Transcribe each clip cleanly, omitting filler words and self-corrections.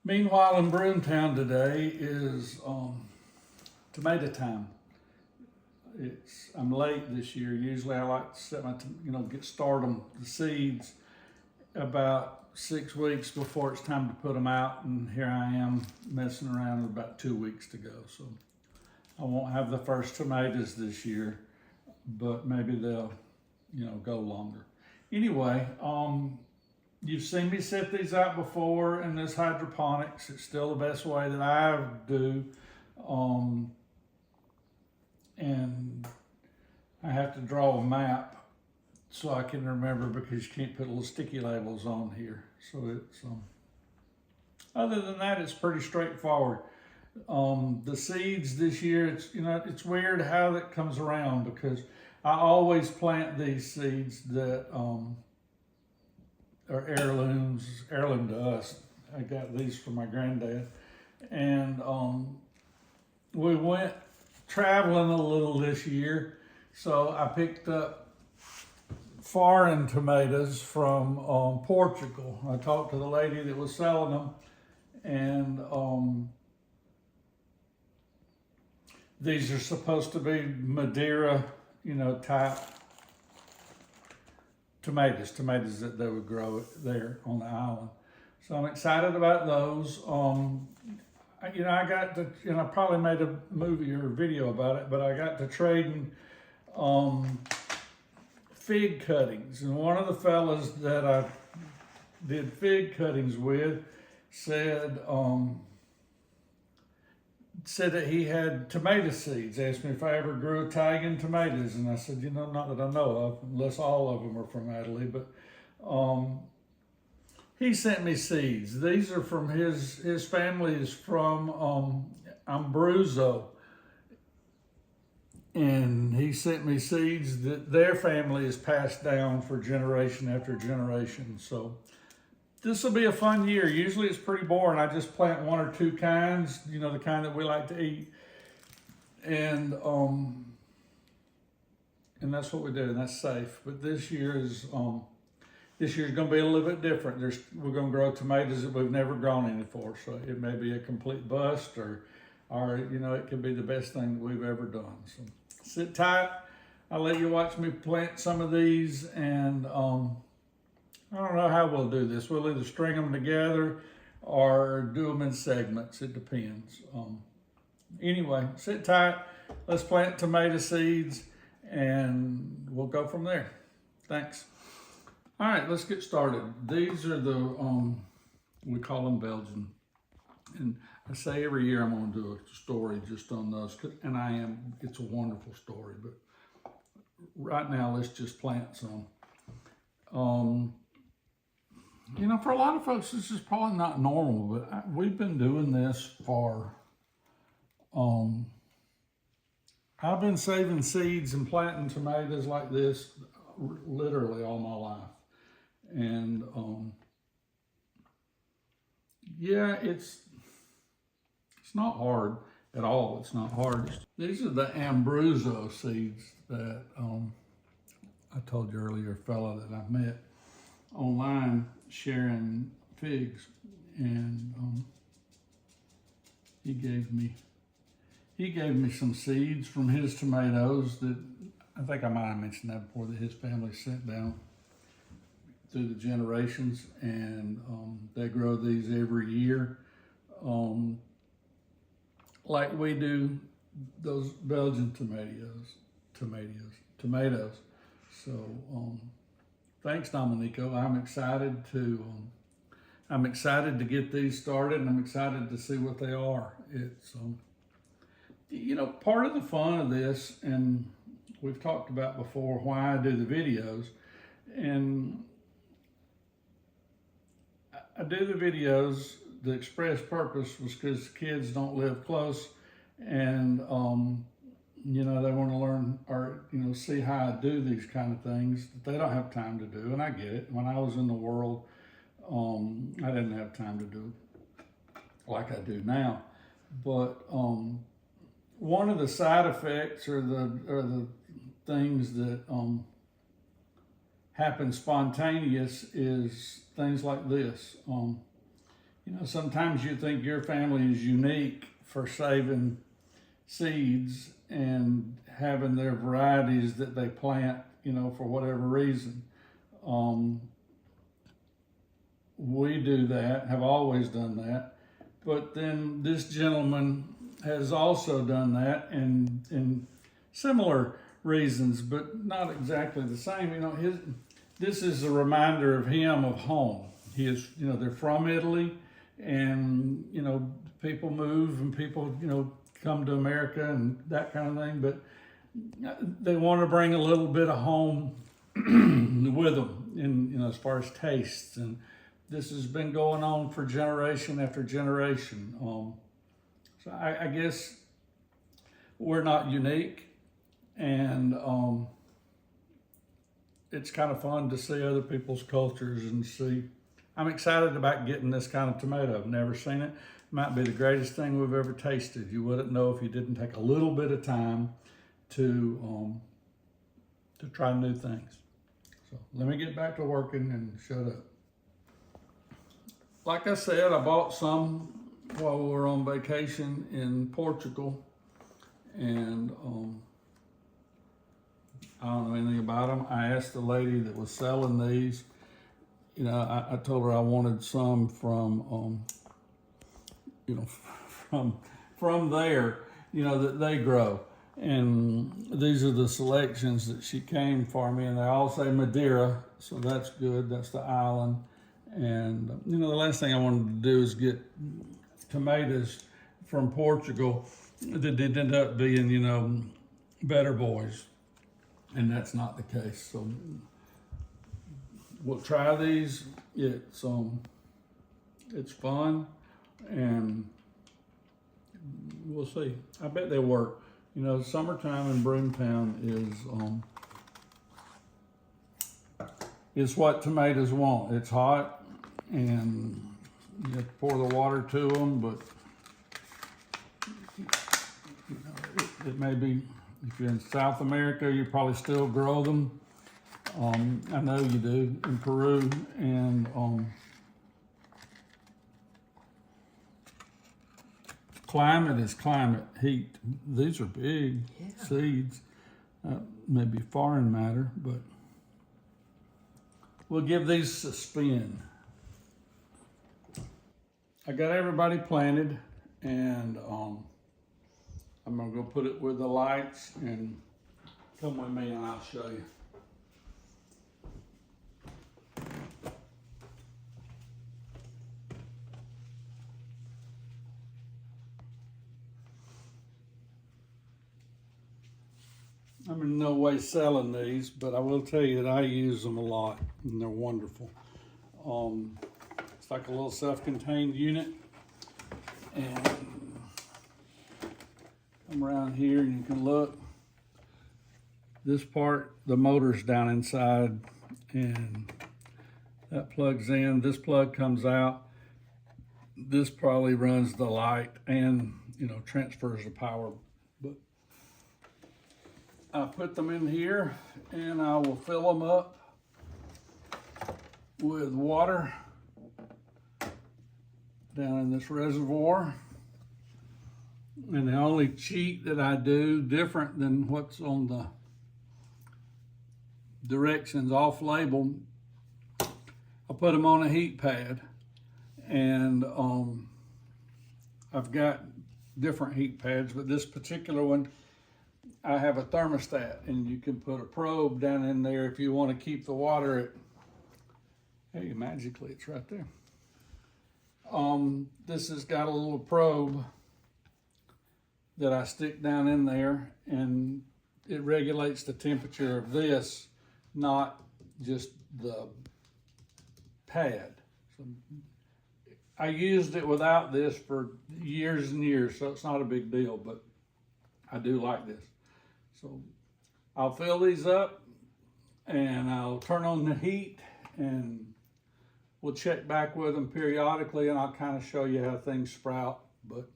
Meanwhile, in Broomtown today is tomato time. I'm late this year. Usually I like to set start them, the seeds about 6 weeks before it's time to put them out. And here I am messing around with about 2 weeks to go. So I won't have the first tomatoes this year, but maybe they'll, go longer. Anyway, you've seen me set these out before in this hydroponics. It's still the best way that I do. And I have to draw a map so I can remember, because you can't put little sticky labels on here. So it's, other than that, it's pretty straightforward. The seeds this year, it's weird how that comes around, because I always plant these seeds that are heirlooms, heirloom to us. I got these from my granddad. And we went traveling a little this year, so I picked up foreign tomatoes from Portugal. I talked to the lady that was selling them, and these are supposed to be Madeira, type tomatoes that they would grow there on the island. So I'm excited about those. I got to, I probably made a movie or a video about it, but I got to trading fig cuttings. And one of the fellas that I did fig cuttings with said that he had tomato seeds. Asked me if I ever grew Italian tomatoes, and I said, not that I know of, unless all of them are from Italy, but he sent me seeds. These are from his family is from Abruzzo, and he sent me seeds that their family has passed down for generation after generation. So this will be a fun year. Usually it's pretty boring. I just plant one or two kinds, the kind that we like to eat. And that's what we do, and that's safe. But this year's going to be a little bit different. We're going to grow tomatoes that we've never grown any for. So it may be a complete bust, or it could be the best thing that we've ever done. So sit tight. I'll let you watch me plant some of these, and I don't know how we'll do this. We'll either string them together or do them in segments. It depends. Anyway, sit tight. Let's plant tomato seeds, and we'll go from there. Thanks. All right, let's get started. These are the, we call them Belgian. And I say every year I'm going to do a story just on those, and it's a wonderful story, but right now let's just plant some. For a lot of folks, this is probably not normal, but we've been doing this for, I've been saving seeds and planting tomatoes like this literally all my life. And it's not hard at all. It's not hard. These are the Abruzzo seeds that I told you earlier, a fellow that I met online sharing figs, and he gave me some seeds from his tomatoes that I think I might have mentioned that before, that his family sent down through the generations, and they grow these every year, like we do those Belgian tomatoes. So thanks, Domenico. I'm excited to get these started, and I'm excited to see what they are. It's part of the fun of this, and we've talked about before why I do the videos, and I do the videos. The express purpose was because kids don't live close, and they want to learn or see how I do these kind of things that they don't have time to do, and I get it. When I was in the world, I didn't have time to do it like I do now. But one of the side effects or the things that happen spontaneous is things like this. You know, sometimes you think your family is unique for saving seeds and having their varieties that they plant, you know, for whatever reason. We do that, have always done that. But then this gentleman has also done that and in similar reasons, but not exactly the same. You know, this is a reminder of him of home. He is, you know, they're from Italy, and you know, people move and people, you know, come to America and that kind of thing, but they want to bring a little bit of home with them, in, you know, as far as tastes. And this has been going on for generation after generation. So I guess we're not unique, and it's kind of fun to see other people's cultures and see. I'm excited about getting this kind of tomato. I've never seen it. Might be the greatest thing we've ever tasted. You wouldn't know if you didn't take a little bit of time to try new things. So let me get back to working and shut up. Like I said, I bought some while we were on vacation in Portugal, and I don't know anything about them. I asked the lady that was selling these, you know, I told her I wanted some from, you know, from there, you know, that they grow. And these are the selections that she came for me, and they all say Madeira, so that's good. That's the island. And you know, the last thing I wanted to do is get tomatoes from Portugal that did end up being, you know, better boys, and that's not the case. So we'll try these. It's fun, and we'll see. I bet they'll work. You know, summertime in Broomtown is what tomatoes want. It's hot, and you have to pour the water to them, but you know, it may be, if you're in South America, you probably still grow them. I know you do in Peru, and climate is climate, heat. These are big seeds. Maybe foreign matter, but we'll give these a spin. I got everybody planted, and I'm gonna go put it with the lights, and come with me and I'll show you. I'm in no way selling these, but I will tell you that I use them a lot, and they're wonderful. It's like a little self-contained unit, and come around here and you can look. This part, the motor's down inside, and that plugs in. This plug comes out. This probably runs the light and, you know, transfers the power. But I put them in here, and I will fill them up with water down in this reservoir. And the only cheat that I do, different than what's on the directions off label, I put them on a heat pad, and I've got different heat pads, but this particular one, I have a thermostat, and you can put a probe down in there if you want to keep the water at, hey, magically it's right there. This has got a little probe that I stick down in there, and it regulates the temperature of this, not just the pad. So I used it without this for years and years, so it's not a big deal, but I do like this. So I'll fill these up, and I'll turn on the heat, and we'll check back with them periodically, and I'll kind of show you how things sprout. But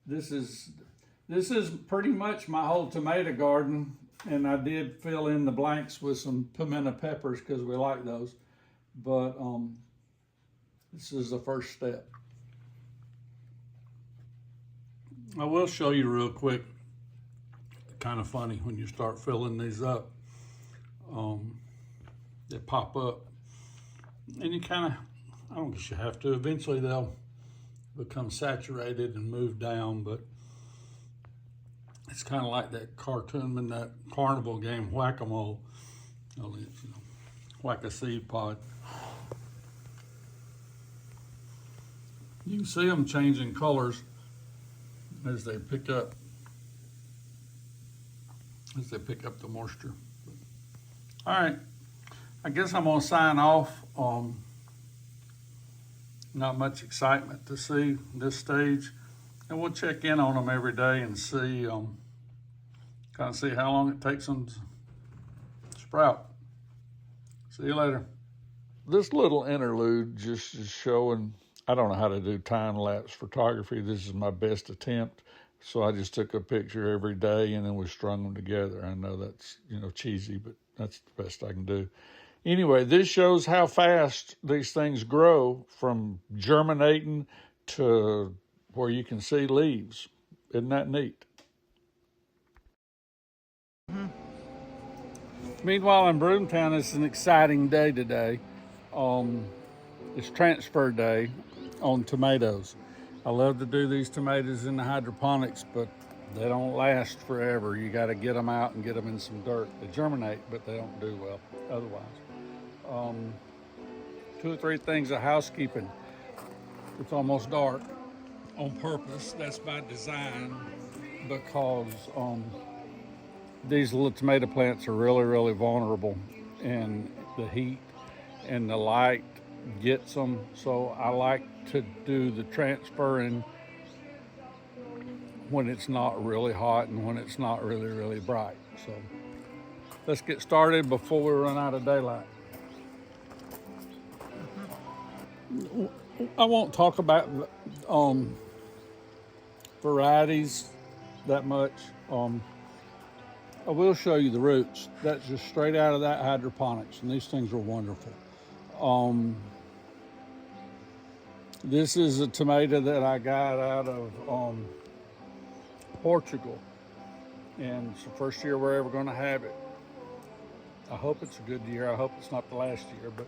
this is pretty much my whole tomato garden, and I did fill in the blanks with some pimento peppers because we like those. But This is the first step. I will show you real quick. Kind of funny when you start filling these up. They pop up, and you kind of, I don't guess you have to. Eventually they'll become saturated and move down, but it's kind of like that cartoon in that carnival game, Whack-A-Mole. Only it's, whack a seed pod. You can see them changing colors as they pick up the moisture. All right, I guess I'm gonna sign off. Not much excitement to see this stage, and we'll check in on them every day and see, kind of see how long it takes them to sprout. See you later. This little interlude just is showing, I don't know how to do time-lapse photography. This is my best attempt. So I just took a picture every day and then we strung them together. I know that's, cheesy, but that's the best I can do. Anyway, this shows how fast these things grow from germinating to where you can see leaves. Isn't that neat? Mm-hmm. Meanwhile, in Broomtown, it's an exciting day today. It's transfer day on tomatoes. I love to do these tomatoes in the hydroponics, but they don't last forever. You got to get them out and get them in some dirt. They germinate, but they don't do well otherwise. 2 or 3 things of housekeeping. It's almost dark on purpose. That's by design, because these little tomato plants are really, really vulnerable, and the heat and the light gets them. So I like to do the transferring when it's not really hot and when it's not really, really bright. So let's get started before we run out of daylight. I won't talk about varieties that much. I will show you the roots. That's just straight out of that hydroponics, and these things are wonderful. This is a tomato that I got out of Portugal, and it's the first year we're ever going to have it. I hope it's a good year. I hope it's not the last year, but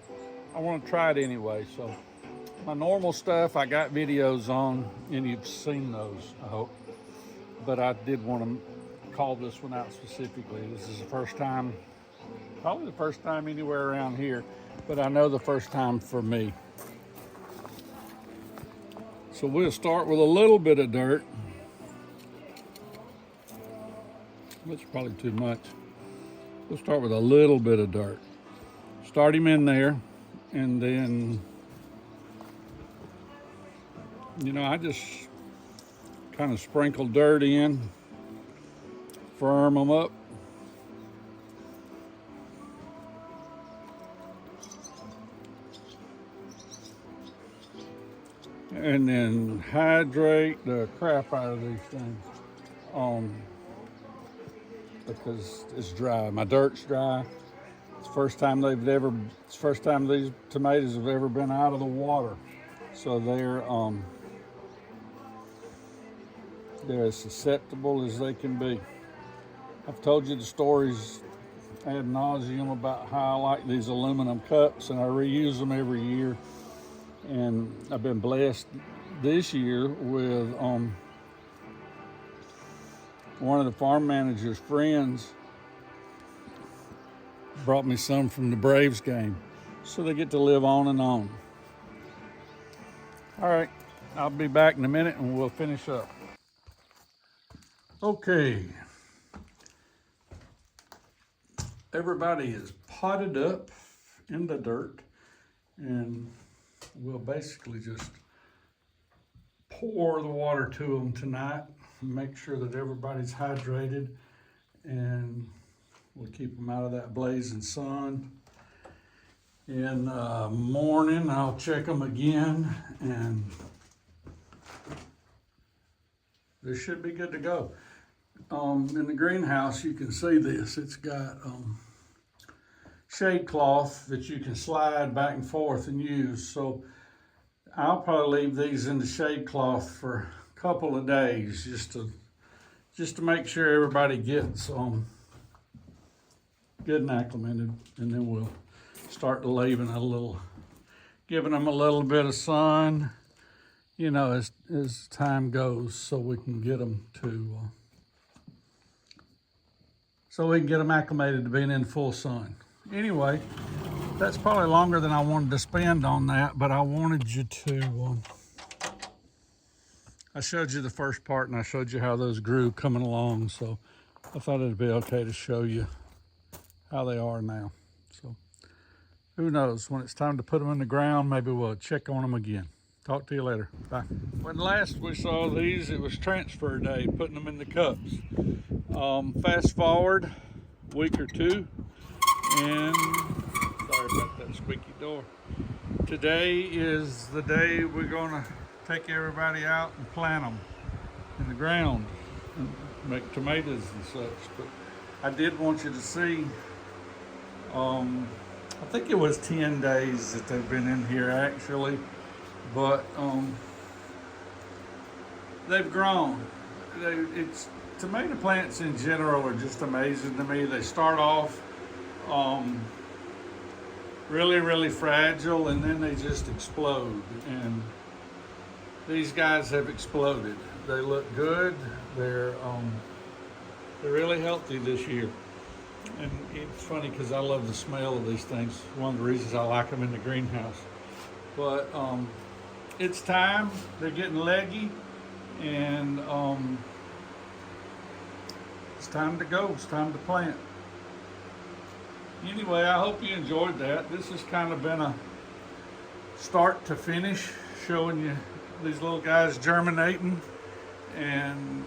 I want to try it anyway. So my normal stuff I got videos on, and you've seen those, I hope. But I did want to call this one out specifically. This is the first time, probably the first time anywhere around here, but I know the first time for me. So we'll start with a little bit of dirt. That's probably too much. We'll start with a little bit of dirt. Start him in there, and then, I just kind of sprinkle dirt in, firm them up. And then hydrate the crap out of these things, because it's dry. My dirt's dry. It's the first time these tomatoes have ever been out of the water. So they're as susceptible as they can be. I've told you the stories ad nauseum about how I like these aluminum cups, and I reuse them every year. And I've been blessed this year with one of the farm manager's friends brought me some from the Braves game. So they get to live on and on. All right, I'll be back in a minute and we'll finish up. Okay. Everybody is potted up in the dirt, and we'll basically just pour the water to them tonight and make sure that everybody's hydrated, and we'll keep them out of that blazing sun. In the morning, I'll check them again, and they should be good to go. In the greenhouse, you can see this. It's got shade cloth that you can slide back and forth and use. So I'll probably leave these in the shade cloth for a couple of days just to make sure everybody gets good and acclimated, and then we'll start leaving giving them a little bit of sun, you know, as time goes, so we can get them acclimated to being in full sun. Anyway, that's probably longer than I wanted to spend on that, but I wanted you to, I showed you the first part and I showed you how those grew coming along, so I thought it'd be okay to show you how they are now. So who knows, when it's time to put them in the ground, maybe we'll check on them again. Talk to you later. Bye. When last we saw these, it was transfer day, putting them in the cups. Fast forward a week or two, and sorry about that squeaky door. Today is the day we're gonna take everybody out and plant them in the ground and make tomatoes and such. But I did want you to see, I think it was 10 days that they've been in here actually, but they've grown. Tomato plants in general are just amazing to me. They start off really fragile, and then they just explode. And these guys have exploded. They look good. They're really healthy this year. And it's funny because I love the smell of these things. One of the reasons I like them in the greenhouse. But it's time. They're getting leggy, and it's time to go. It's time to plant. Anyway, I hope you enjoyed that. This has kind of been a start to finish, showing you these little guys germinating and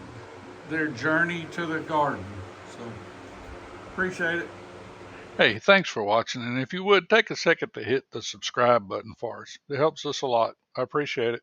their journey to the garden. So, appreciate it. Hey, thanks for watching, and if you would, take a second to hit the subscribe button for us. It helps us a lot. I appreciate it.